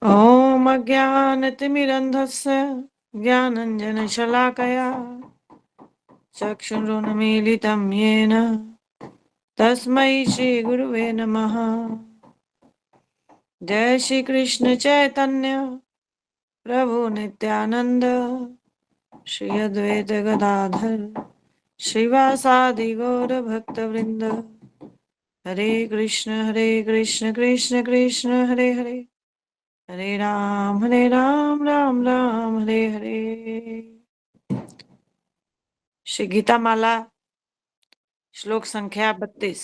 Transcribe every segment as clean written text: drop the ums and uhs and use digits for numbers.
ॐ अज्ञानतिमिरन्धस्य ज्ञानञ्जनशलाकया चक्षुरुन्मीलितं येन तस्मै श्रीगुरुवे नमः। जय श्री कृष्ण चैतन्य प्रभु नित्यानंद श्री अद्वैत गदाधर श्रीवासादि गौर भक्तवृंद। हरे कृष्ण कृष्ण कृष्ण हरे हरे, हरे राम राम राम हरे हरे। श्री गीता माला श्लोक संख्या 32।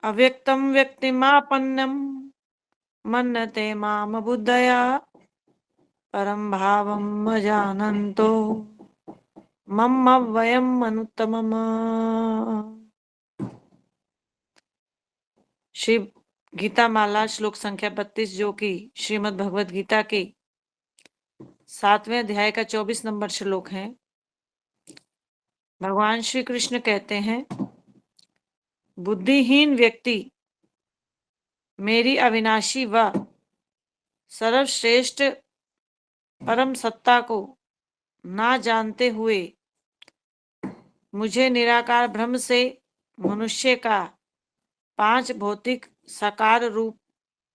अव्यक्तं व्यक्तिमापन्नं मन्यते माम बुद्धया परम भावं अजानन्तो मम अव्ययम् अनुत्तमम्। श्री गीता माला श्लोक संख्या 32, जो कि श्रीमद् भगवत गीता के 7वें अध्याय का 24 नंबर श्लोक है। भगवान श्री कृष्ण कहते हैं, बुद्धिहीन व्यक्ति मेरी अविनाशी व सर्वश्रेष्ठ परम सत्ता को ना जानते हुए मुझे निराकार ब्रह्म से मनुष्य का 5 भौतिक साकार रूप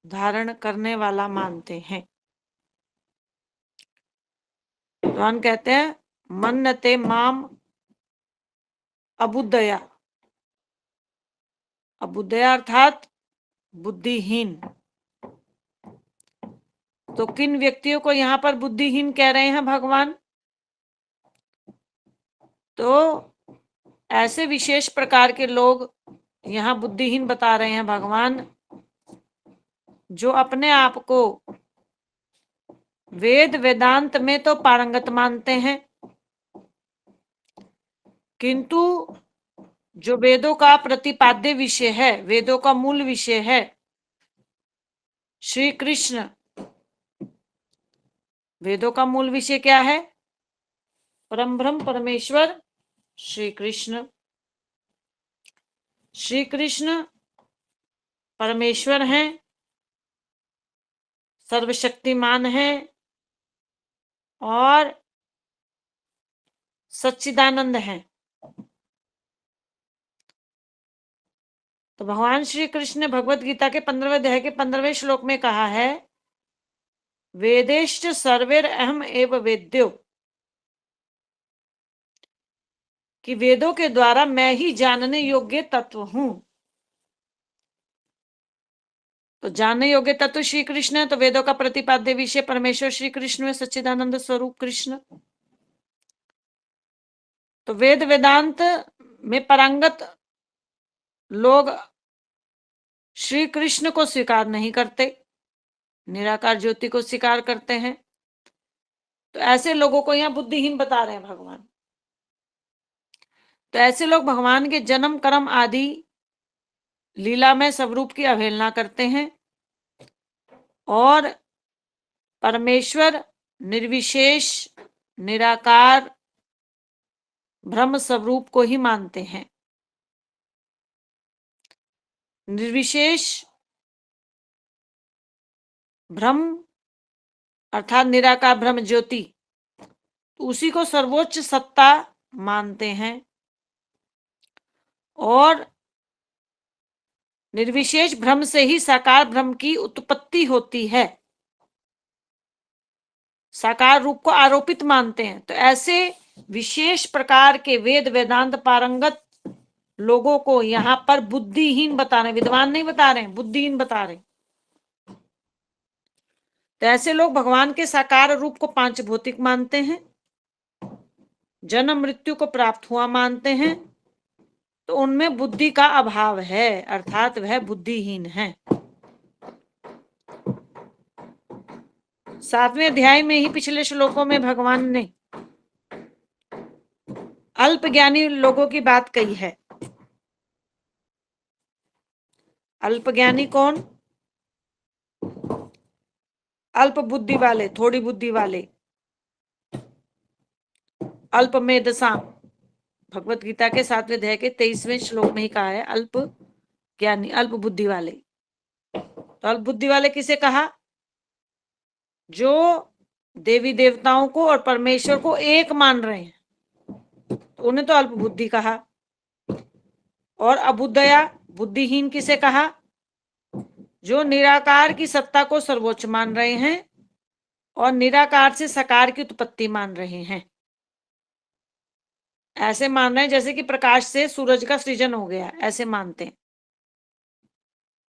धारण करने वाला मानते हैं। भगवान कहते हैं, मन्नते माम अबुद्धया। अबुद्धया अर्थात बुद्धिहीन। तो किन व्यक्तियों को यहाँ पर बुद्धिहीन कह रहे हैं भगवान? तो ऐसे विशेष प्रकार के लोग यहाँ बुद्धिहीन बता रहे हैं भगवान, जो अपने आप को वेद वेदांत में तो पारंगत मानते हैं, किंतु जो वेदों का प्रतिपाद्य विषय है, वेदों का मूल विषय है श्री कृष्ण। वेदों का मूल विषय क्या है? परम ब्रह्म परमेश्वर श्री कृष्ण। श्री कृष्ण परमेश्वर हैं, सर्वशक्तिमान हैं और सच्चिदानंद हैं। तो भगवान श्री कृष्ण ने भगवत गीता के 15वें अध्याय के 15वें श्लोक में कहा है, वेदेश्च सर्वेर अहम एव वेद्यो, कि वेदों के द्वारा मैं ही जानने योग्य तत्व हूं। तो जानने योग्य तत्व श्री कृष्ण है, तो वेदों का प्रतिपाद्य विषय परमेश्वर श्री कृष्ण है, सच्चिदानंद स्वरूप कृष्ण। तो वेद वेदांत में पारंगत लोग श्री कृष्ण को स्वीकार नहीं करते, निराकार ज्योति को स्वीकार करते हैं। तो ऐसे लोगों को यहाँ बुद्धिहीन बता रहे हैं भगवान। तो ऐसे लोग भगवान के जन्म कर्म आदि लीलामय स्वरूप की अवहेलना करते हैं और परमेश्वर निर्विशेष निराकार ब्रह्म स्वरूप को ही मानते हैं। निर्विशेष ब्रह्म अर्थात निराकार ब्रह्म ज्योति, उसी को सर्वोच्च सत्ता मानते हैं और निर्विशेष ब्रह्म से ही साकार ब्रह्म की उत्पत्ति होती है, साकार रूप को आरोपित मानते हैं। तो ऐसे विशेष प्रकार के वेद वेदांत पारंगत लोगों को यहाँ पर बुद्धिहीन बता रहे, विद्वान नहीं बता रहे, बुद्धिहीन बता रहे। तो ऐसे लोग भगवान के साकार रूप को 5 भौतिक मानते हैं, जन्म मृत्यु को प्राप्त हुआ मानते हैं, तो उनमें बुद्धि का अभाव है, अर्थात वह बुद्धिहीन है। 7वें अध्याय में ही पिछले श्लोकों में भगवान ने अल्पज्ञानी लोगों की बात कही है। अल्पज्ञानी कौन? अल्प बुद्धि वाले, थोड़ी बुद्धि वाले, अल्प मेधसाम। भगवत गीता के 7वें अध्याय के 23वें श्लोक में ही कहा है, अल्प ज्ञानी, अल्प बुद्धि वाले। तो अल्प बुद्धि वाले किसे कहा? जो देवी देवताओं को और परमेश्वर को एक मान रहे हैं, तो उन्हें तो अल्प बुद्धि कहा। और अबुद्धया बुद्धिहीन किसे कहा? जो निराकार की सत्ता को सर्वोच्च मान रहे हैं और निराकार से साकार की उत्पत्ति मान रहे हैं। ऐसे मान रहे हैं जैसे कि प्रकाश से सूरज का सृजन हो गया, ऐसे मानते हैं।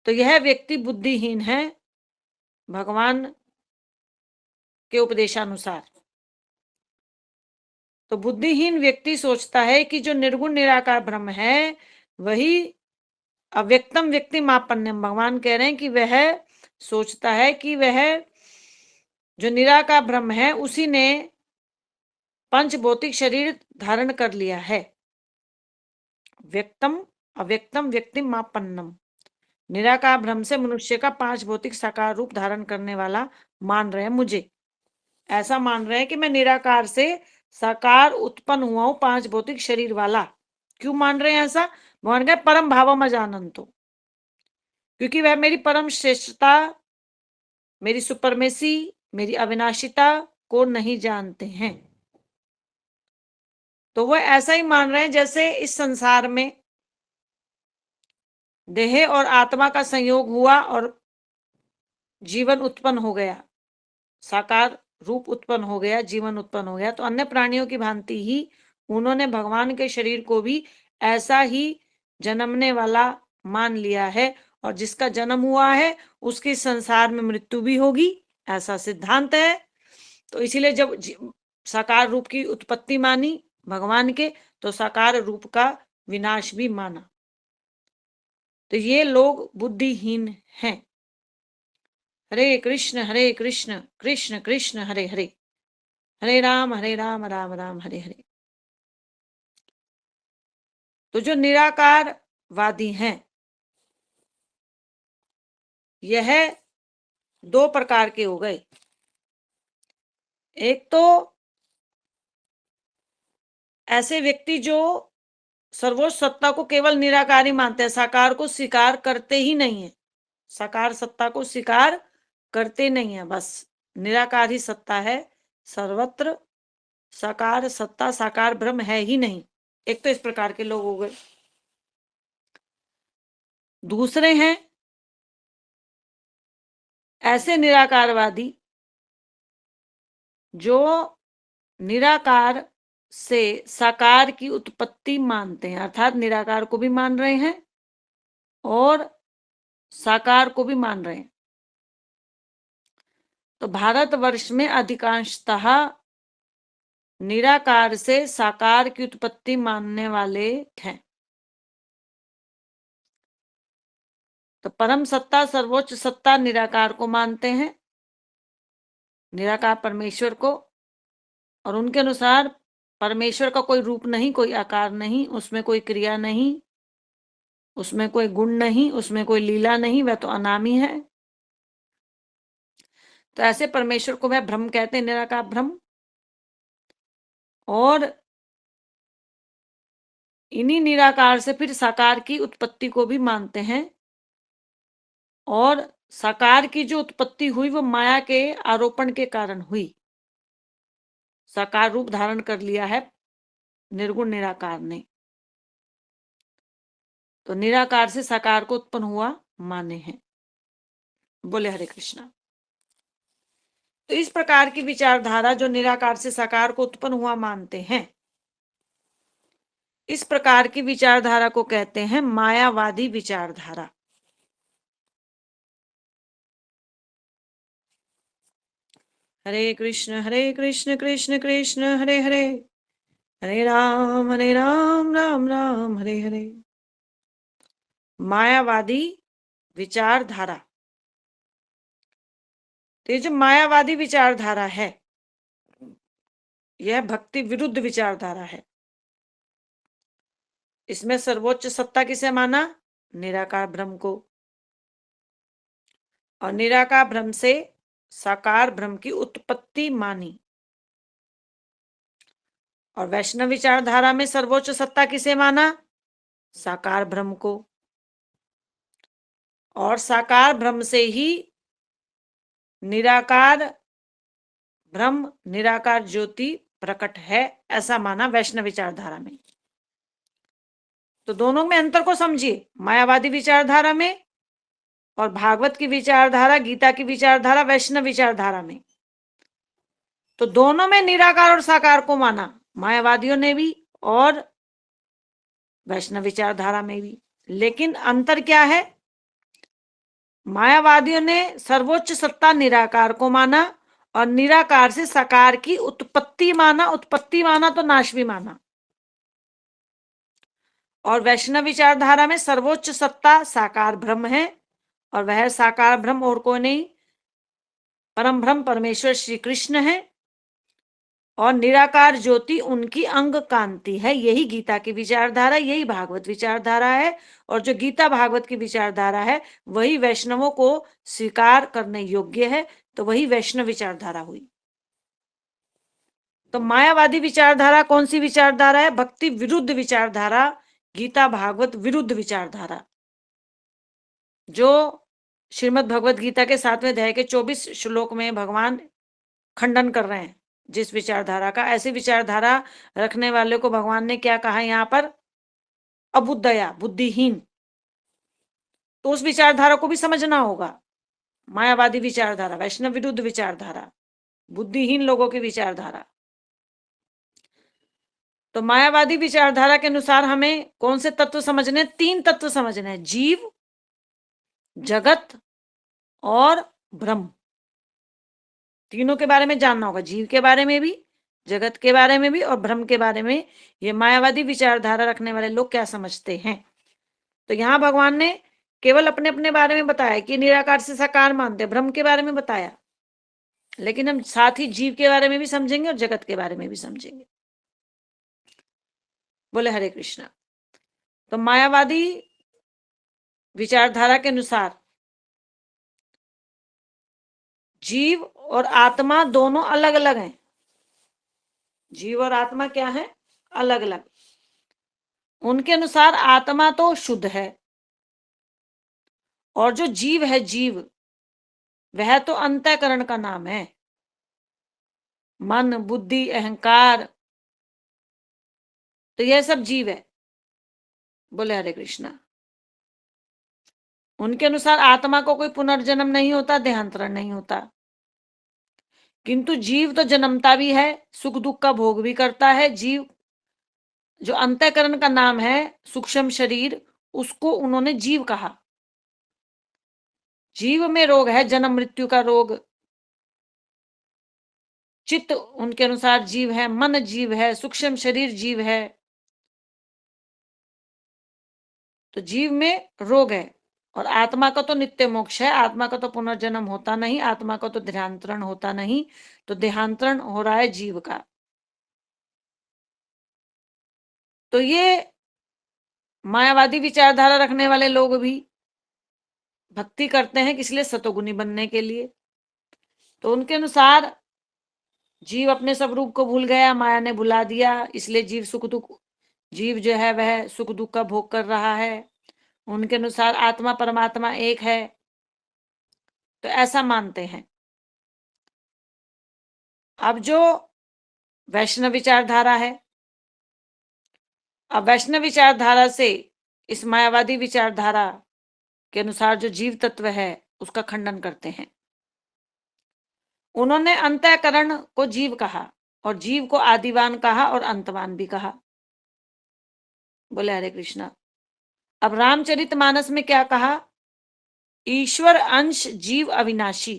तो यह व्यक्ति बुद्धिहीन है भगवान के उपदेशानुसार। तो बुद्धिहीन व्यक्ति सोचता है कि जो निर्गुण निराकार ब्रह्म है वही अव्यक्तम व्यक्ति मापन्यम, भगवान कह रहे हैं कि वह सोचता है कि वह जो निराकार ब्रह्म है उसी ने पंच भौतिक शरीर धारण कर लिया है। व्यक्तम अव्यक्तम व्यक्ति मापन्नम, निराकार ब्रह्म से मनुष्य का पांच भौतिक साकार रूप धारण करने वाला मान रहे हैं मुझे। ऐसा मान रहे हैं कि मैं निराकार से साकार उत्पन्न हुआ हूं, पांच भौतिक शरीर वाला। क्यों मान रहे हैं ऐसा? भगवान कहे परम भावम अजानंतो, क्योंकि वह मेरी परम श्रेष्ठता, मेरी सुपरमेसी, मेरी अविनाशिता को नहीं जानते हैं। तो वह ऐसा ही मान रहे हैं जैसे इस संसार में देह और आत्मा का संयोग हुआ और जीवन उत्पन्न हो गया, साकार रूप उत्पन्न हो गया, जीवन उत्पन्न हो गया। तो अन्य प्राणियों की भांति ही उन्होंने भगवान के शरीर को भी ऐसा ही जन्मने वाला मान लिया है, और जिसका जन्म हुआ है उसकी संसार में मृत्यु भी होगी, ऐसा सिद्धांत है। तो इसीलिए जब साकार रूप की उत्पत्ति मानी भगवान के, तो साकार रूप का विनाश भी माना। तो ये लोग बुद्धिहीन हैं। हरे कृष्ण कृष्ण कृष्ण हरे हरे, हरे राम राम राम हरे हरे। तो जो निराकारवादी हैं यह दो प्रकार के हो गए। एक तो ऐसे व्यक्ति जो सर्वोच्च सत्ता को केवल निराकारी मानते हैं, साकार को स्वीकार करते ही नहीं है, साकार सत्ता को स्वीकार करते नहीं है, बस निराकार ही सत्ता है, सर्वत्र साकार सत्ता साकार ब्रह्म है ही नहीं। एक तो इस प्रकार के लोग हो गए। दूसरे हैं ऐसे निराकारवादी जो निराकार से साकार की उत्पत्ति मानते हैं, अर्थात निराकार को भी मान रहे हैं और साकार को भी मान रहे हैं। तो भारतवर्ष में अधिकांशतः निराकार से साकार की उत्पत्ति मानने वाले हैं। तो परम सत्ता सर्वोच्च सत्ता निराकार को मानते हैं, निराकार परमेश्वर को, और उनके अनुसार परमेश्वर का कोई रूप नहीं, कोई आकार नहीं, उसमें कोई क्रिया नहीं, उसमें कोई गुण नहीं, उसमें कोई लीला नहीं, वह तो अनामी है। तो ऐसे परमेश्वर को वह ब्रह्म कहते हैं, निराकार ब्रह्म। और इन्हीं निराकार से फिर साकार की उत्पत्ति को भी मानते हैं, और साकार की जो उत्पत्ति हुई वो माया के आरोपण के कारण हुई, साकार रूप धारण कर लिया है निर्गुण निराकार ने। तो निराकार से साकार को उत्पन्न हुआ माने हैं। बोले हरे कृष्णा। तो इस प्रकार की विचारधारा जो निराकार से साकार को उत्पन्न हुआ मानते हैं, इस प्रकार की विचारधारा को कहते हैं मायावादी विचारधारा। हरे कृष्ण कृष्ण कृष्ण हरे हरे, हरे राम राम राम हरे हरे। मायावादी विचारधारा, तो ये जो मायावादी विचारधारा है यह भक्ति विरुद्ध विचारधारा है। इसमें सर्वोच्च सत्ता किसे माना? निराकार ब्रह्म को, और निराकार ब्रह्म से साकार ब्रह्म की उत्पत्ति मानी। और वैष्णव विचारधारा में सर्वोच्च सत्ता किसे माना? साकार ब्रह्म को। और साकार ब्रह्म से ही निराकार ब्रह्म, निराकार ज्योति प्रकट है, ऐसा माना वैष्णव विचारधारा में। तो दोनों में अंतर को समझिए, मायावादी विचारधारा में और भागवत की विचारधारा, गीता की विचारधारा, वैष्णव विचारधारा में। तो दोनों में निराकार और साकार को माना, मायावादियों ने भी और वैष्णव विचारधारा में भी। लेकिन अंतर क्या है? मायावादियों ने सर्वोच्च सत्ता निराकार को माना और निराकार से साकार की उत्पत्ति माना। उत्पत्ति माना तो नाश भी माना। और वैष्णव विचारधारा में सर्वोच्च सत्ता साकार ब्रह्म है और वह साकार ब्रह्म और कोई नहीं, परम ब्रह्म परमेश्वर श्री कृष्ण है और निराकार ज्योति उनकी अंग कांति है। यही गीता की विचारधारा, यही भागवत विचारधारा है। और जो गीता भागवत की विचारधारा है वही वैष्णवों को स्वीकार करने योग्य है, तो वही वैष्णव विचारधारा हुई। तो मायावादी विचारधारा कौन सी विचारधारा है? भक्ति विरुद्ध विचारधारा, गीता भागवत विरुद्ध विचारधारा, जो श्रीमद् भगवत गीता के 7वें अध्याय के 24 श्लोक में भगवान खंडन कर रहे हैं जिस विचारधारा का। ऐसी विचारधारा रखने वाले को भगवान ने क्या कहा यहाँ पर? अबुद्धया, बुद्धिहीन। तो उस विचारधारा को भी समझना होगा। मायावादी विचारधारा, वैष्णव विरुद्ध विचारधारा, बुद्धिहीन लोगों की विचारधारा। तो मायावादी विचारधारा के अनुसार हमें कौन से तत्व समझने? 3 तत्व समझने हैं, जीव, जगत और ब्रह्म। तीनों के बारे में जानना होगा, जीव के बारे में भी, जगत के बारे में भी और ब्रह्म के बारे में। ये मायावादी विचारधारा रखने वाले लोग क्या समझते हैं। तो यहां भगवान ने केवल अपने अपने बारे में बताया कि निराकार से साकार मानते, ब्रह्म के बारे में बताया, लेकिन हम साथ ही जीव के बारे में भी समझेंगे और जगत के बारे में भी समझेंगे। बोले हरे कृष्णा। तो मायावादी विचारधारा के अनुसार जीव और आत्मा दोनों अलग अलग हैं। जीव और आत्मा क्या है? अलग अलग। उनके अनुसार आत्मा तो शुद्ध है और जो जीव है, जीव, वह तो अंतःकरण का नाम है। मन, बुद्धि, अहंकार, तो यह सब जीव है। बोले हरे कृष्णा। उनके अनुसार आत्मा को कोई पुनर्जन्म नहीं होता, देहांतरण नहीं होता, किंतु जीव तो जन्मता भी है, सुख दुख का भोग भी करता है। जीव जो अंतःकरण का नाम है, सूक्ष्म शरीर, उसको उन्होंने जीव कहा। जीव में रोग है, जन्म मृत्यु का रोग। चित्त उनके अनुसार जीव है, मन जीव है, सूक्ष्म शरीर जीव है। तो जीव में रोग है और आत्मा का तो नित्य मोक्ष है। आत्मा का तो पुनर्जन्म होता नहीं, आत्मा का तो देहांतरण होता नहीं। तो देहांतरण हो रहा है जीव का। तो ये मायावादी विचारधारा रखने वाले लोग भी भक्ति करते हैं, किस लिए? सतोगुनी बनने के लिए। तो उनके अनुसार जीव अपने स्वरूप को भूल गया, माया ने भुला दिया, इसलिए जीव सुख दुख, जीव जो है वह सुख दुख का भोग कर रहा है। उनके अनुसार आत्मा परमात्मा एक है, तो ऐसा मानते हैं। अब जो वैष्णव विचारधारा है, अब वैष्णव विचारधारा से इस मायावादी विचारधारा के अनुसार जो जीव तत्व है उसका खंडन करते हैं। उन्होंने अंतःकरण को जीव कहा और जीव को आदिवान कहा और अंतवान भी कहा। बोले हरे कृष्णा। अब रामचरितमानस में क्या कहा? ईश्वर अंश जीव अविनाशी।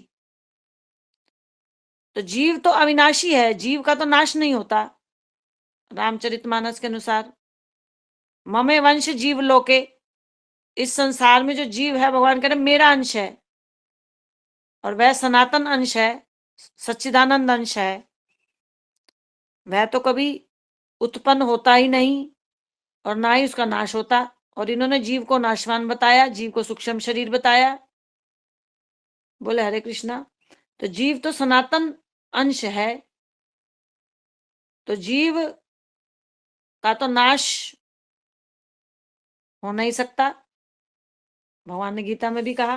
तो जीव तो अविनाशी है, जीव का तो नाश नहीं होता। रामचरितमानस के अनुसार ममे वंश जीव लोके, इस संसार में जो जीव है भगवान कह रहे मेरा अंश है और वह सनातन अंश है, सच्चिदानंद अंश है। वह तो कभी उत्पन्न होता ही नहीं और ना ही उसका नाश होता। और इन्होंने जीव को नाशवान बताया, जीव को सूक्ष्म शरीर बताया। बोले हरे कृष्णा। तो जीव तो सनातन अंश है, तो जीव का तो नाश हो नहीं सकता। भगवान ने गीता में भी कहा।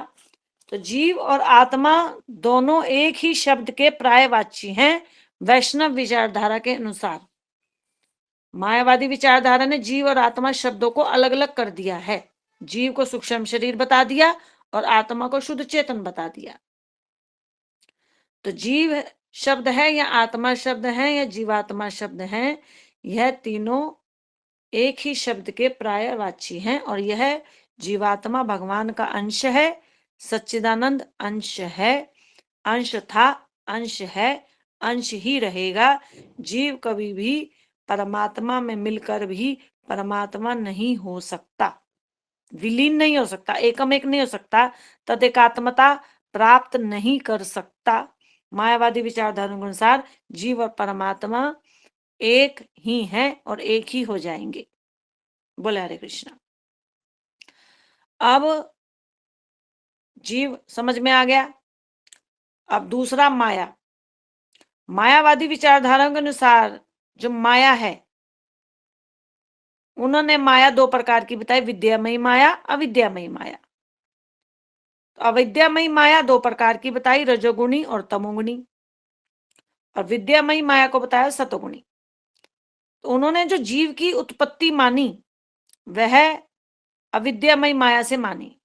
तो जीव और आत्मा दोनों एक ही शब्द के पर्यायवाची हैं वैष्णव विचारधारा के अनुसार। मायावादी विचारधारा ने जीव और आत्मा शब्दों को अलग अलग कर दिया है। जीव को सूक्ष्म शरीर बता दिया और आत्मा को शुद्ध चेतन बता दिया। तो जीव शब्द है या आत्मा शब्द है या जीवात्मा शब्द है, यह तीनों एक ही शब्द के पर्यायवाची हैं और यह जीवात्मा भगवान का अंश है, सच्चिदानंद अंश है, अंश था, अंश है, अंश ही रहेगा। जीव कभी भी परमात्मा में मिलकर भी परमात्मा नहीं हो सकता, विलीन नहीं हो सकता, एकम एक नहीं हो सकता, तदेकात्मता प्राप्त नहीं कर सकता। मायावादी विचारधारा के अनुसार जीव और परमात्मा एक ही हैं और एक ही हो जाएंगे। बोले हरे कृष्णा। अब जीव समझ में आ गया। अब दूसरा माया। मायावादी विचारधारा के अनुसार जो माया है, उन्होंने माया दो प्रकार की बताई, विद्यामयी माया, अविद्यामयी माया। तो अविद्यामयी माया दो प्रकार की बताई, रजोगुणी और तमोगुणी, और विद्यामयी माया को बताया सतोगुणी। तो उन्होंने जो जीव की उत्पत्ति मानी वह अविद्यामयी माया से मानी,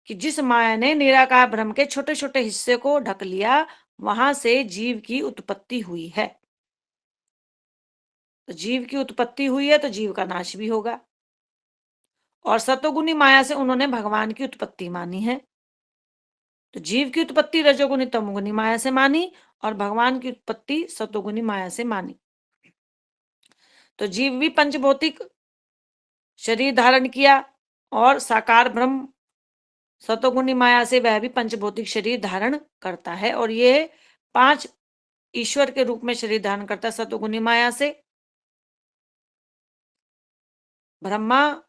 कि जिस माया ने निराकार ब्रह्म के छोटे छोटे हिस्से को ढक लिया, वहां से जीव की उत्पत्ति हुई है। तो जीव की उत्पत्ति हुई है तो जीव का नाश भी होगा। और सतोगुनी माया से उन्होंने भगवान की उत्पत्ति मानी है। तो जीव की उत्पत्ति रजोगुनी तमोगुनी माया से मानी और भगवान की उत्पत्ति सतोगुनी माया से मानी। तो जीव भी पंचभौतिक शरीर धारण किया और साकार ब्रह्म सतोगुनी माया से वह भी पंचभौतिक शरीर धारण करता है, और ये 5 ईश्वर के रूप में शरीर धारण करता है सतोगुनी माया से। ब्रह्मा,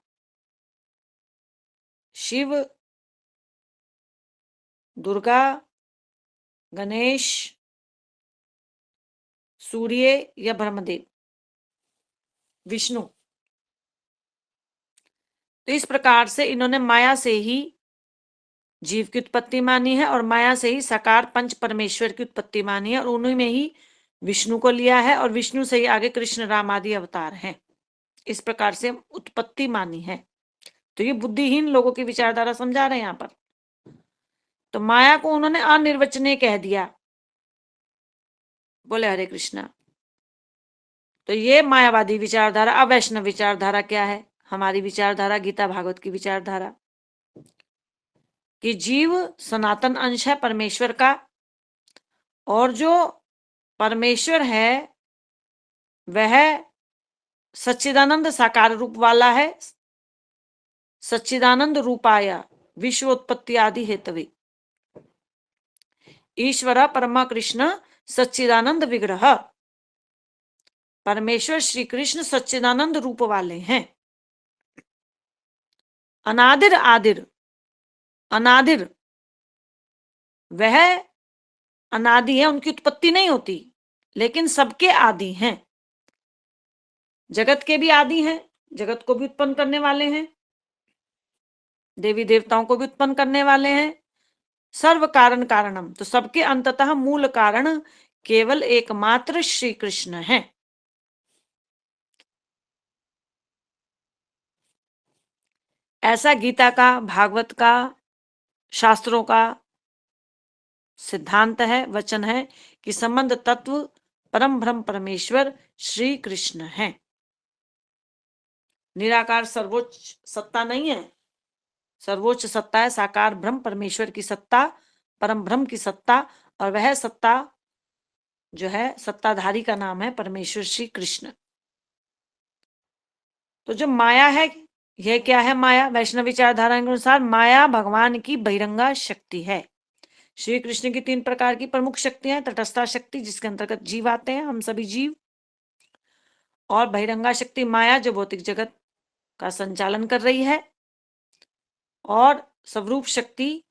शिव, दुर्गा, गणेश, सूर्य या ब्रह्मदेव, विष्णु। तो इस प्रकार से इन्होंने माया से ही जीव की उत्पत्ति मानी है और माया से ही साकार पंच परमेश्वर की उत्पत्ति मानी है, और उन्हीं में ही विष्णु को लिया है और विष्णु से ही आगे कृष्ण राम आदि अवतार हैं। इस प्रकार से उत्पत्ति मानी है। तो ये बुद्धिहीन लोगों की विचारधारा समझा रहे हैं यहां पर। तो माया को उन्होंने अनिर्वचनीय कह दिया। बोले हरे कृष्णा। तो ये मायावादी विचारधारा। अब वैष्णव विचारधारा क्या है? हमारी विचारधारा गीता भागवत की विचारधारा, कि जीव सनातन अंश है परमेश्वर का, और जो परमेश्वर है वह सच्चिदानंद साकार रूप वाला है। सच्चिदानंद रूपाया विश्व उत्पत्ति आदि हेतवे ईश्वर परमा कृष्ण सच्चिदानंद विग्रह। परमेश्वर श्री कृष्ण सच्चिदानंद रूप वाले हैं। अनादिर आदिर, अनादिर वह अनादि है, उनकी उत्पत्ति नहीं होती, लेकिन सबके आदि हैं। जगत के भी आदि हैं, जगत को भी उत्पन्न करने वाले हैं, देवी देवताओं को भी उत्पन्न करने वाले हैं। सर्व कारण कारणम, तो सबके अंततः मूल कारण केवल एकमात्र श्री कृष्ण है। ऐसा गीता का, भागवत का, शास्त्रों का सिद्धांत है, वचन है कि संबंध तत्व परम ब्रह्म परमेश्वर श्री कृष्ण है। निराकार सर्वोच्च सत्ता नहीं है, सर्वोच्च सत्ता है साकार ब्रह्म परमेश्वर की सत्ता, परम ब्रह्म की सत्ता, और वह सत्ता जो है सत्ताधारी का नाम है परमेश्वर श्री कृष्ण। तो जो माया है, यह क्या है? माया वैष्णव विचारधारा के अनुसार माया भगवान की बहिरंगा शक्ति है। श्री कृष्ण की 3 प्रकार की प्रमुख शक्तियां, तटस्था शक्ति जिसके अंतर्गत जीव आते हैं, हम सभी जीव, और बहिरंगा शक्ति माया जो भौतिक जगत का संचालन कर रही है, और स्वरूप शक्ति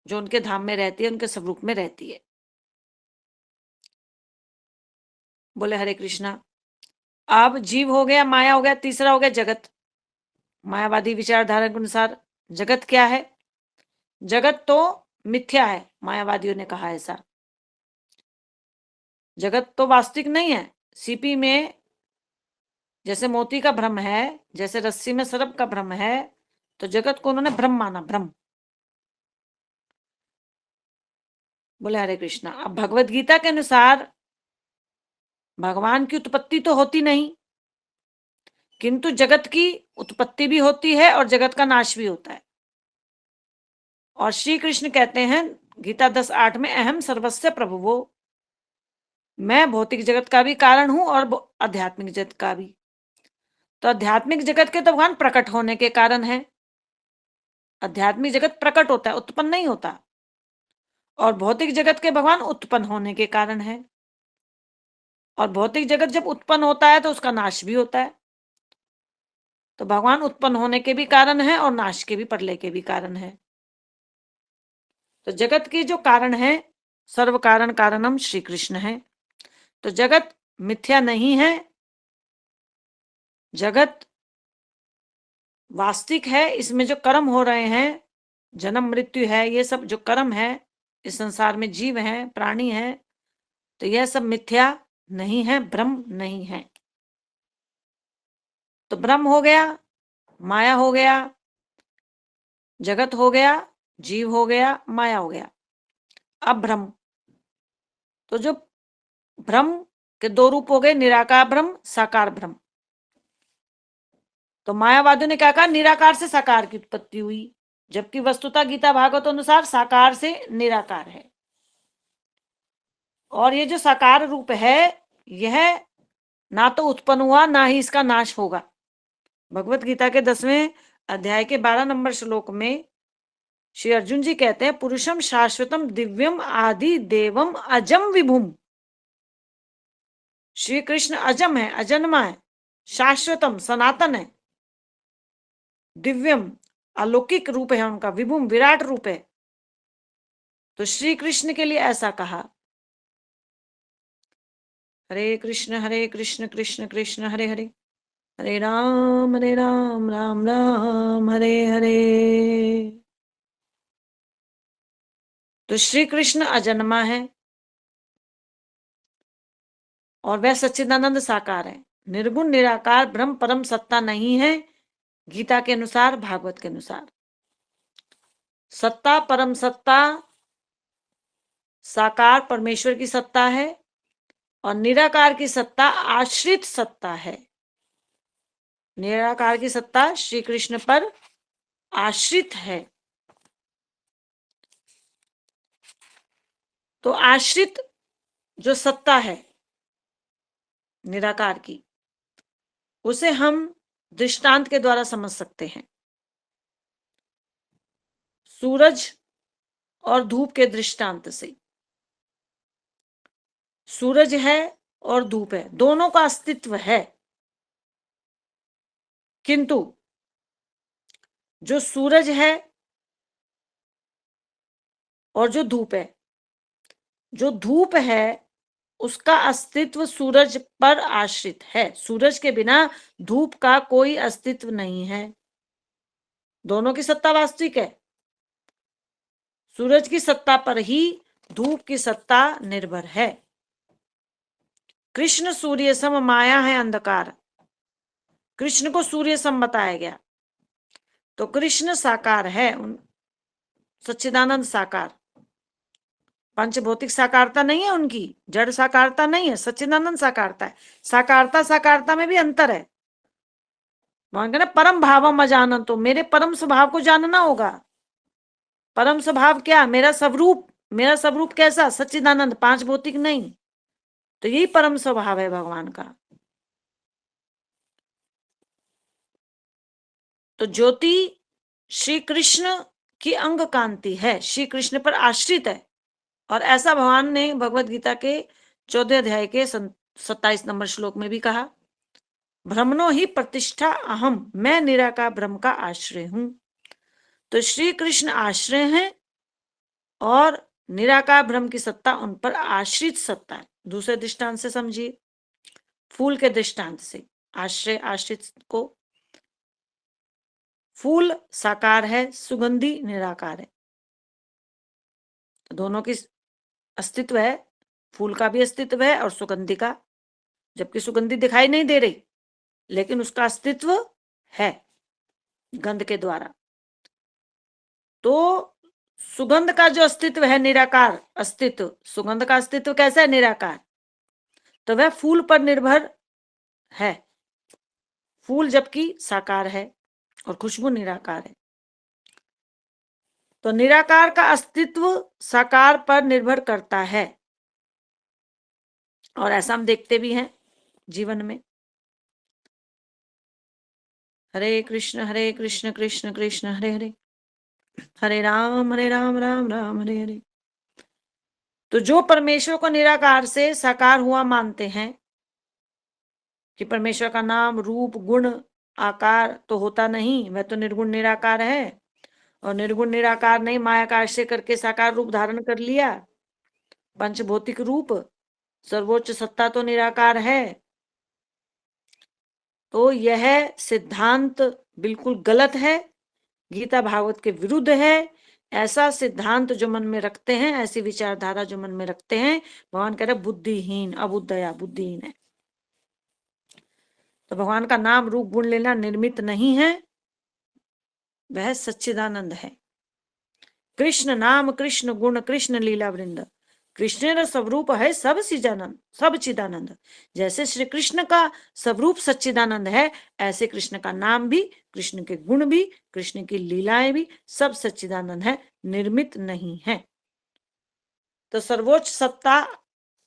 जो उनके धाम में रहती है, उनके स्वरूप में रहती है। बोले हरे कृष्णा। अब जीव हो गया, माया हो गया, तीसरा हो गया जगत। मायावादी विचारधारा के अनुसार जगत क्या है? जगत तो मिथ्या है, मायावादियों ने कहा ऐसा। जगत तो वास्तविक नहीं है। सीपी में जैसे मोती का भ्रम है, जैसे रस्सी में सर्प का भ्रम है, तो जगत को उन्होंने भ्रम माना, भ्रम। बोले हरे कृष्णा। अब भगवत गीता के अनुसार भगवान की उत्पत्ति तो होती नहीं, किंतु जगत की उत्पत्ति भी होती है और जगत का नाश भी होता है। और श्री कृष्ण कहते हैं गीता 10:8 में, अहम सर्वस्य प्रभुवो, मैं भौतिक जगत का भी कारण हूं और आध्यात्मिक जगत का भी। तो आध्यात्मिक जगत के तो भगवान प्रकट होने के कारण है। आध्यात्मिक जगत प्रकट होता है, उत्पन्न नहीं होता। और भौतिक जगत के भगवान उत्पन्न होने के कारण है। और भौतिक जगत जब उत्पन्न होता है तो उसका नाश भी होता है। तो भगवान उत्पन्न होने के भी कारण है और नाश के भी, प्रलय के भी कारण है। तो जगत के जो कारण है, सर्व कारण कारणम श्री कृष्ण है। तो जगत मिथ्या नहीं है, जगत वास्तविक है। इसमें जो कर्म हो रहे हैं, जन्म मृत्यु है, ये सब जो कर्म है, इस संसार में जीव हैं, प्राणी हैं, तो यह सब मिथ्या नहीं है, भ्रम नहीं है। तो ब्रह्म हो गया, माया हो गया, जगत हो गया, जीव हो गया, माया हो गया। अब भ्रम, तो जो भ्रम के दो रूप हो गए, निराकार ब्रह्म, साकार ब्रह्म। तो मायावादियों ने क्या कहा? निराकार से साकार की उत्पत्ति हुई, जबकि वस्तुतः गीता भागवत अनुसार साकार से निराकार है। और ये जो साकार रूप है, यह ना तो उत्पन्न हुआ, ना ही इसका नाश होगा। भगवत गीता के 10वें अध्याय के 12 नंबर श्लोक में श्री अर्जुन जी कहते हैं, पुरुषम शाश्वतम दिव्यम आदि देवम अजम विभुम। श्री कृष्ण अजम है, अजन्मा है, शाश्वतम सनातन है, दिव्यम अलौकिक रूप है उनका, विभुम विराट रूप है। तो श्री कृष्ण के लिए ऐसा कहा। हरे कृष्ण कृष्ण कृष्ण हरे हरे, हरे राम राम राम हरे हरे। तो श्री कृष्ण अजन्मा है और वह सच्चिदानंद साकार है, निर्गुण निराकार ब्रह्म परम सत्ता नहीं है। गीता के अनुसार, भागवत के अनुसार सत्ता परम सत्ता साकार परमेश्वर की सत्ता है और निराकार की सत्ता आश्रित सत्ता है। निराकार की सत्ता श्री कृष्ण पर आश्रित है। तो आश्रित जो सत्ता है निराकार की, उसे हम दृष्टांत के द्वारा समझ सकते हैं। सूरज और धूप के दृष्टांत से। सूरज है और धूप है, दोनों का अस्तित्व है, किंतु जो सूरज है और जो धूप है, जो धूप है उसका अस्तित्व सूरज पर आश्रित है। सूरज के बिना धूप का कोई अस्तित्व नहीं है। दोनों की सत्ता वास्तविक है। सूरज की सत्ता पर ही धूप की सत्ता निर्भर है। कृष्ण सूर्य सम, माया है अंधकार। कृष्ण को सूर्य सम बताया गया, तो कृष्ण साकार है, सच्चिदानंद साकार। पंचभौतिक साकारता नहीं है उनकी, जड़ साकारता नहीं है, सच्चिदानंद साकारता है। साकारता साकारता में भी अंतर है। भगवान कहना परम भावम अजानन, तो मेरे परम स्वभाव को जानना होगा। परम स्वभाव क्या? मेरा स्वरूप। मेरा स्वरूप कैसा? सच्चिदानंद, पांच भौतिक नहीं। तो यही परम स्वभाव है भगवान का। तो ज्योति श्री कृष्ण की अंग कांति है, श्री कृष्ण पर आश्रित है। और ऐसा भगवान ने भगवत गीता के 14 अध्याय के 27 नंबर श्लोक में भी कहा, ब्रह्मणो ही प्रतिष्ठा अहम, मैं निराकार ब्रह्म का आश्रय हूं। तो श्री कृष्ण आश्रय हैं और निराकार ब्रह्म की सत्ता उन पर आश्रित सत्ता है। दूसरे दृष्टांत से समझिए, फूल के दृष्टांत से। आश्रय आश्रित को फूल साकार है, सुगंधी निराकार है। तो दोनों की अस्तित्व है, फूल का भी अस्तित्व है और सुगंधि का, जबकि सुगंधि दिखाई नहीं दे रही लेकिन उसका अस्तित्व है गंध के द्वारा। तो सुगंध का जो अस्तित्व है, निराकार अस्तित्व, सुगंध का अस्तित्व कैसा है? निराकार। तो वह फूल पर निर्भर है, फूल जबकि साकार है और खुशबू निराकार है। तो निराकार का अस्तित्व साकार पर निर्भर करता है, और ऐसा हम देखते भी हैं जीवन में। हरे कृष्ण कृष्ण कृष्ण हरे हरे, हरे राम राम राम हरे हरे। तो जो परमेश्वर को निराकार से साकार हुआ मानते हैं कि परमेश्वर का नाम रूप गुण आकार तो होता नहीं, वह तो निर्गुण निराकार है, और निर्गुण निराकार नहीं माया का आश्रय करके साकार रूप धारण कर लिया, पंचभौतिक रूप, सर्वोच्च सत्ता तो निराकार है। तो यह सिद्धांत बिल्कुल गलत है, गीता भागवत के विरुद्ध है। ऐसा सिद्धांत जो मन में रखते हैं, ऐसी विचारधारा जो मन में रखते हैं, भगवान कह रहे बुद्धिहीन, अबुद्धया, बुद्धिहीन है। तो भगवान का नाम रूप गुण लेना निर्मित नहीं है, वह सच्चिदानंद है। कृष्ण नाम कृष्ण गुण कृष्ण लीला वृंद, कृष्ण स्वरूप है सब चिदानंद, सब चिदानंद। जैसे श्री कृष्ण का स्वरूप सच्चिदानंद है, ऐसे कृष्ण का नाम भी, कृष्ण के गुण भी, कृष्ण की लीलाएं भी सब सच्चिदानंद है, निर्मित नहीं है। तो सर्वोच्च सत्ता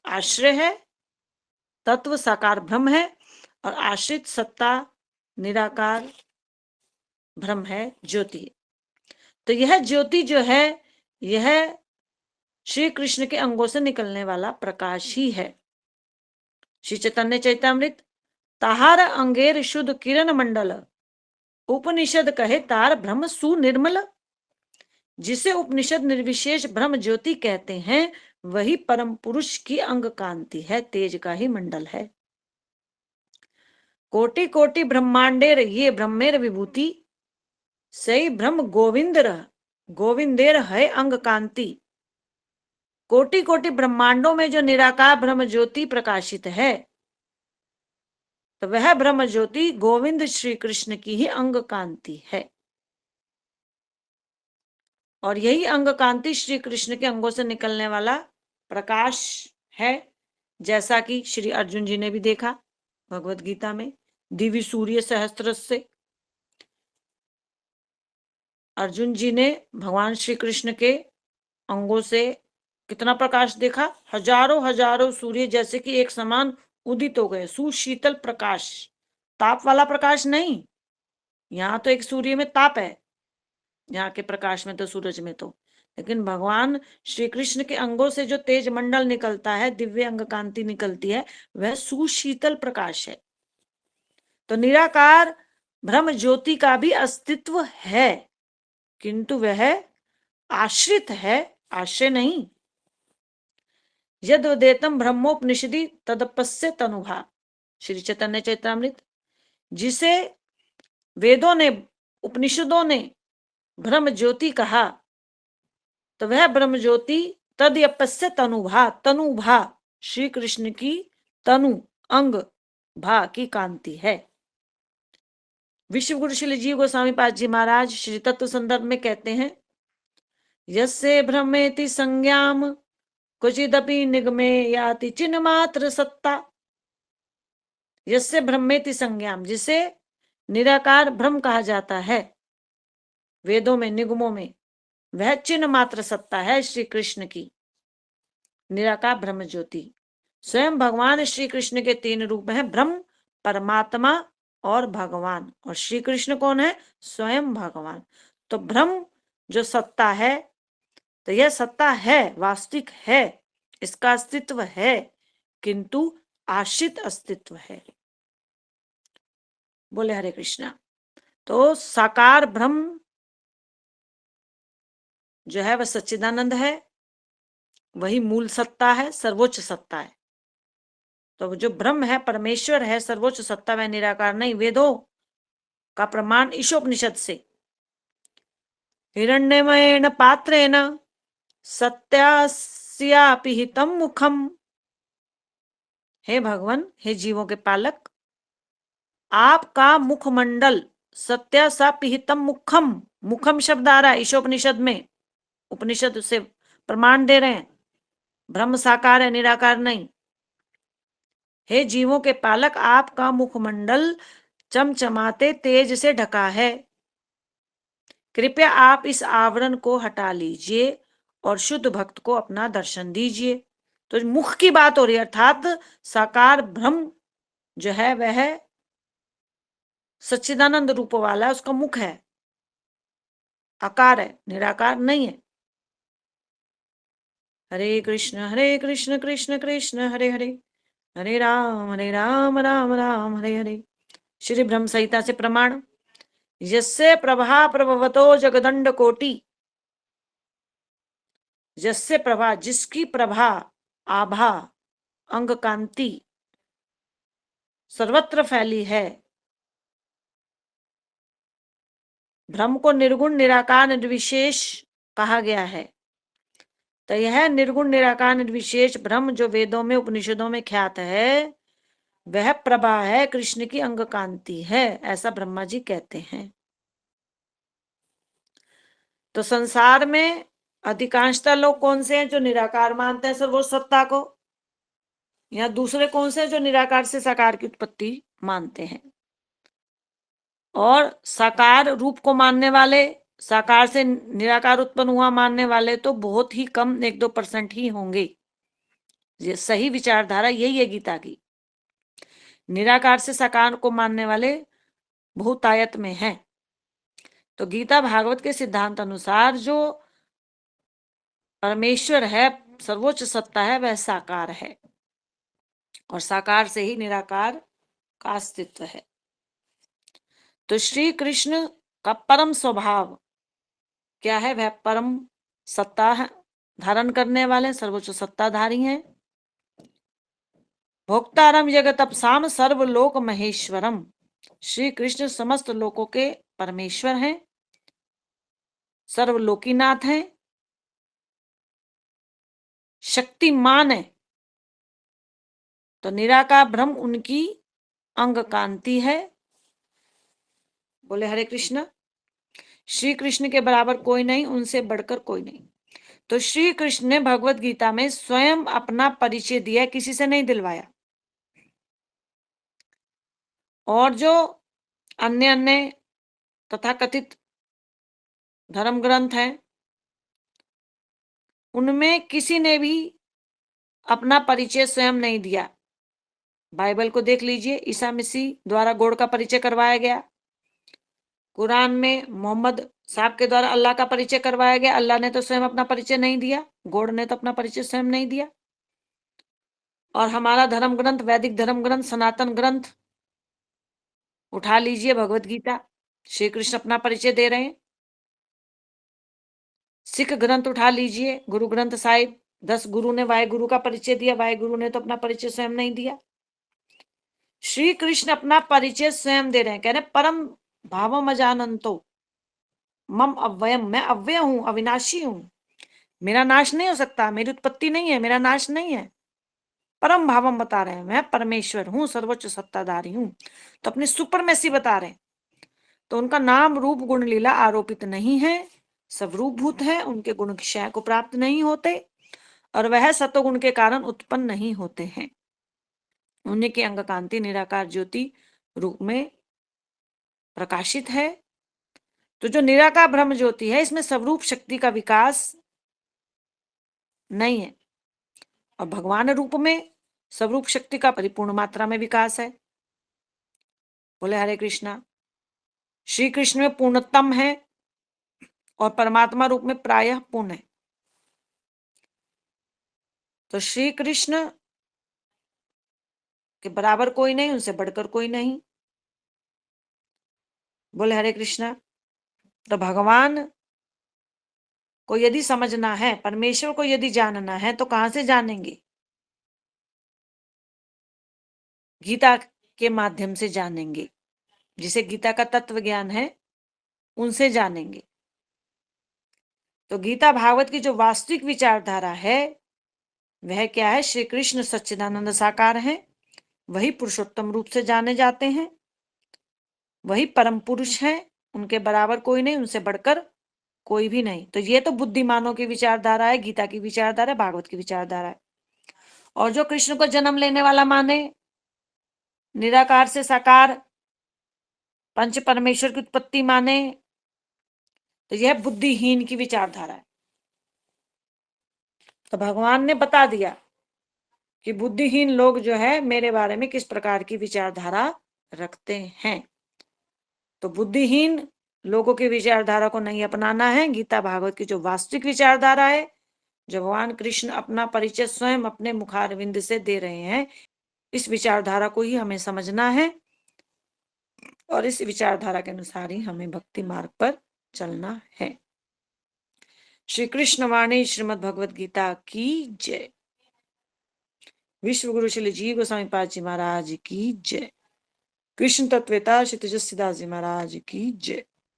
आश्रय है, तत्व साकार ब्रह्म है, और आश्रित सत्ता निराकार ब्रह्म है, ज्योति। तो यह ज्योति जो है, यह श्री कृष्ण के अंगों से निकलने वाला प्रकाश ही है। श्री चैतन्य चैतामृत, ताहार अंगेर शुद्ध किरण मंडल, उपनिषद कहे तार ब्रह्म सुनिर्मल। जिसे उपनिषद निर्विशेष ब्रह्म ज्योति कहते हैं, वही परम पुरुष की अंग कांति है, तेज का ही मंडल है। कोटि कोटि ब्रह्मांडेर ये ब्रह्मेर विभूति, सही ब्रह्म गोविंदेर है अंग कांति। कोटि कोटि ब्रह्मांडों में जो निराकार ब्रह्म ज्योति प्रकाशित है, तो वह ब्रह्म ज्योति गोविंद श्री कृष्ण की ही अंग कांति है, और यही अंग कांति श्री कृष्ण के अंगों से निकलने वाला प्रकाश है। जैसा कि श्री अर्जुन जी ने भी देखा भगवत गीता में, दिव्य सूर्य सहस्त्र से अर्जुन जी ने भगवान श्री कृष्ण के अंगों से कितना प्रकाश देखा? हजारों हजारों सूर्य जैसे कि एक समान उदित हो गए, सुशीतल प्रकाश, ताप वाला प्रकाश नहीं। यहाँ तो एक सूर्य में ताप है, यहाँ के प्रकाश में तो, सूरज में तो, लेकिन भगवान श्री कृष्ण के अंगों से जो तेज मंडल निकलता है, दिव्य अंग कांति निकलती है, वह सुशीतल प्रकाश है। तो निराकार ब्रह्म ज्योति का भी अस्तित्व है, किंतु वह आश्रित है, आश्रय नहीं। यद उदेतम ब्रह्मोपनिषदि तदपस्य तनुभा, श्री चैतन्य चैतामृत, जिसे वेदों ने, उपनिषदों ने ब्रह्म ज्योति कहा, तो वह ब्रह्म ज्योति तदयपस्य तनुभा, तनुभा श्री कृष्ण की तनु, अंग, भा की कांति है। विश्व गुरु श्री जीव गोस्वामी पाद जी महाराज श्री तत्व संदर्भ में कहते हैं, यस्य ब्रह्मेति संज्ञाम क्वचिदपि निगमे याति चिन्ह मात्र सत्ता। यस्य ब्रह्मेति संज्ञाम, जिसे निराकार ब्रह्म कहा जाता है वेदों में, निगमों में, वह चिन्ह मात्र सत्ता है श्री कृष्ण की, निराकार ब्रह्म ज्योति। स्वयं भगवान श्री कृष्ण के तीन रूप हैं, ब्रह्म, परमात्मा और भगवान। और श्री कृष्ण कौन है? स्वयं भगवान। तो ब्रह्म जो सत्ता है, तो यह सत्ता है, वास्तविक है, इसका अस्तित्व है, किंतु आश्रित अस्तित्व है। बोले हरे कृष्णा। तो साकार ब्रह्म जो है वह सच्चिदानंद है, वही मूल सत्ता है, सर्वोच्च सत्ता है। तो जो ब्रह्म है, परमेश्वर है, सर्वोच्च सत्ता, वह निराकार नहीं। वेदों का प्रमाण ईशोपनिषद से, हिरण्यमयेन पात्रेण सत्यास्यापि हितं मुखम। हे भगवान, हे जीवों के पालक, आपका मुखमंडल सत्या सा पिहितम मुखम, मुखम शब्द आ रहा है ईशोपनिषद में, उपनिषद से प्रमाण दे रहे हैं, ब्रह्म साकार है, निराकार नहीं। हे जीवों के पालक, आपका मुखमंडल चमचमाते तेज से ढका है, कृपया आप इस आवरण को हटा लीजिए और शुद्ध भक्त को अपना दर्शन दीजिए। तो मुख की बात हो रही है, अर्थात साकार ब्रह्म जो है वह सच्चिदानंद रूप वाला है, उसका मुख है, आकार है, निराकार नहीं है। हरे कृष्ण कृष्ण कृष्ण हरे हरे, हरे राम राम राम हरे हरे। श्री ब्रह्म संहिता से प्रमाण, यस्य प्रभा प्रभवतो जगदंड कोटि, यस्य प्रभा, जिसकी प्रभा, आभा, अंग कांति सर्वत्र फैली है। ब्रह्म को निर्गुण निराकार निर्विशेष कहा गया है, तो यह निर्गुण निराकार निर्विशेष ब्रह्म जो वेदों में उपनिषदों में ख्यात है, वह प्रभा है, कृष्ण की अंग कांति है, ऐसा ब्रह्मा जी कहते हैं। तो संसार में अधिकांशतः लोग कौन से हैं जो निराकार मानते हैं सर्वोच्च सत्ता को, या दूसरे कौन से हैं जो निराकार से साकार की उत्पत्ति मानते हैं। और साकार रूप को मानने वाले, साकार से निराकार उत्पन्न हुआ मानने वाले तो बहुत ही कम, 1-2% ही होंगे। ये सही विचारधारा यही है गीता की। निराकार से साकार को मानने वाले बहुतायत में हैं। तो गीता भागवत के सिद्धांत अनुसार जो परमेश्वर है, सर्वोच्च सत्ता है, वह साकार है, और साकार से ही निराकार का अस्तित्व है। तो श्री कृष्ण का परम स्वभाव क्या है? वह परम सत्ता है, धारण करने वाले सर्वोच्च सत्ताधारी हैं। भोक्तारम जगतपसाम सर्वलोक महेश्वरम, श्री कृष्ण समस्त लोकों के परमेश्वर हैं, सर्वलोकीनाथ हैं, शक्तिमान है। तो निराकार ब्रह्म उनकी अंग कांति है। बोले हरे कृष्ण। श्री कृष्ण के बराबर कोई नहीं, उनसे बढ़कर कोई नहीं। तो श्री कृष्ण ने भगवत गीता में स्वयं अपना परिचय दिया, किसी से नहीं दिलवाया। और जो अन्य अन्य तथाकथित धर्म ग्रंथ हैं, उनमें किसी ने भी अपना परिचय स्वयं नहीं दिया। बाइबल को देख लीजिए, ईसा मसीह द्वारा गॉड का परिचय करवाया गया। कुरान में मोहम्मद साहब के द्वारा अल्लाह का परिचय करवाया गया। अल्लाह ने तो स्वयं अपना परिचय नहीं दिया, गॉड ने तो अपना परिचय स्वयं नहीं दिया। और हमारा धर्म ग्रंथ, वैदिक धर्म ग्रंथ, सनातन ग्रंथ उठा लीजिए, भगवत गीता, श्री कृष्ण अपना परिचय दे रहे हैं। सिख ग्रंथ उठा लीजिए, गुरु ग्रंथ साहिब, 10 गुरु ने वाहे गुरु का परिचय दिया, वाहे गुरु ने तो अपना परिचय स्वयं नहीं दिया। श्री कृष्ण अपना परिचय स्वयं दे रहे हैं, कह रहे परम भावम अजानंतो मम अव्ययम, मैं अव्यय हूं, अविनाशी हूं, मेरा नाश नहीं हो सकता, मेरी उत्पत्ति नहीं है, मेरा नाश नहीं है। परम भावम बता रहे हैं, मैं परमेश्वर हूं, सर्वोच्च सत्ताधारी हूं। तो अपनी सुपरमेसी बता रहे हैं। तो उनका नाम रूप गुण लीला आरोपित नहीं है, सब रूपभूत है, उनके गुण क्षय को प्राप्त नहीं होते, और वह सतोगुण के कारण उत्पन्न नहीं होते हैं। उन्हीं की अंग कांति निराकार ज्योति रूप में प्रकाशित है। तो जो निराकार ब्रह्म ज्योति है, इसमें स्वरूप शक्ति का विकास नहीं है, और भगवान रूप में स्वरूप शक्ति का परिपूर्ण मात्रा में विकास है। बोले हरे कृष्णा। श्री कृष्ण में पूर्णतम है, और परमात्मा रूप में प्रायः पूर्ण है। तो श्री कृष्ण के बराबर कोई नहीं, उनसे बढ़कर कोई नहीं। बोले हरे कृष्णा। तो भगवान को यदि समझना है, परमेश्वर को यदि जानना है, तो कहां से जानेंगे? गीता के माध्यम से जानेंगे। जिसे गीता का तत्व ज्ञान है, उनसे जानेंगे। तो गीता भागवत की जो वास्तविक विचारधारा है वह क्या है? श्री कृष्ण सच्चिदानंद साकार हैं, वही पुरुषोत्तम रूप से जाने जाते हैं, वही परम पुरुष हैं, उनके बराबर कोई नहीं, उनसे बढ़कर कोई भी नहीं। तो ये तो बुद्धिमानों की विचारधारा है, गीता की विचारधारा है, भागवत की विचारधारा है। और जो कृष्ण को जन्म लेने वाला माने, निराकार से साकार पंच परमेश्वर की उत्पत्ति माने, तो यह बुद्धिहीन की विचारधारा है। तो भगवान ने बता दिया कि बुद्धिहीन लोग जो है मेरे बारे में किस प्रकार की विचारधारा रखते हैं। तो बुद्धिहीन लोगों की विचारधारा को नहीं अपनाना है। गीता भागवत की जो वास्तविक विचारधारा है, जो भगवान कृष्ण अपना परिचय स्वयं अपने मुखारविंद से दे रहे हैं, इस विचारधारा को ही हमें समझना है और इस विचारधारा के अनुसार ही हमें भक्ति मार्ग पर चलना है। श्री कृष्ण वाणी श्रीमद् भगवद गीता की जय। विश्व गुरु श्री जीव गोस्वामी पाद जी महाराज की जय। कृष्ण तत्वेता श्री तेजस्वीदास जी महाराज की जय।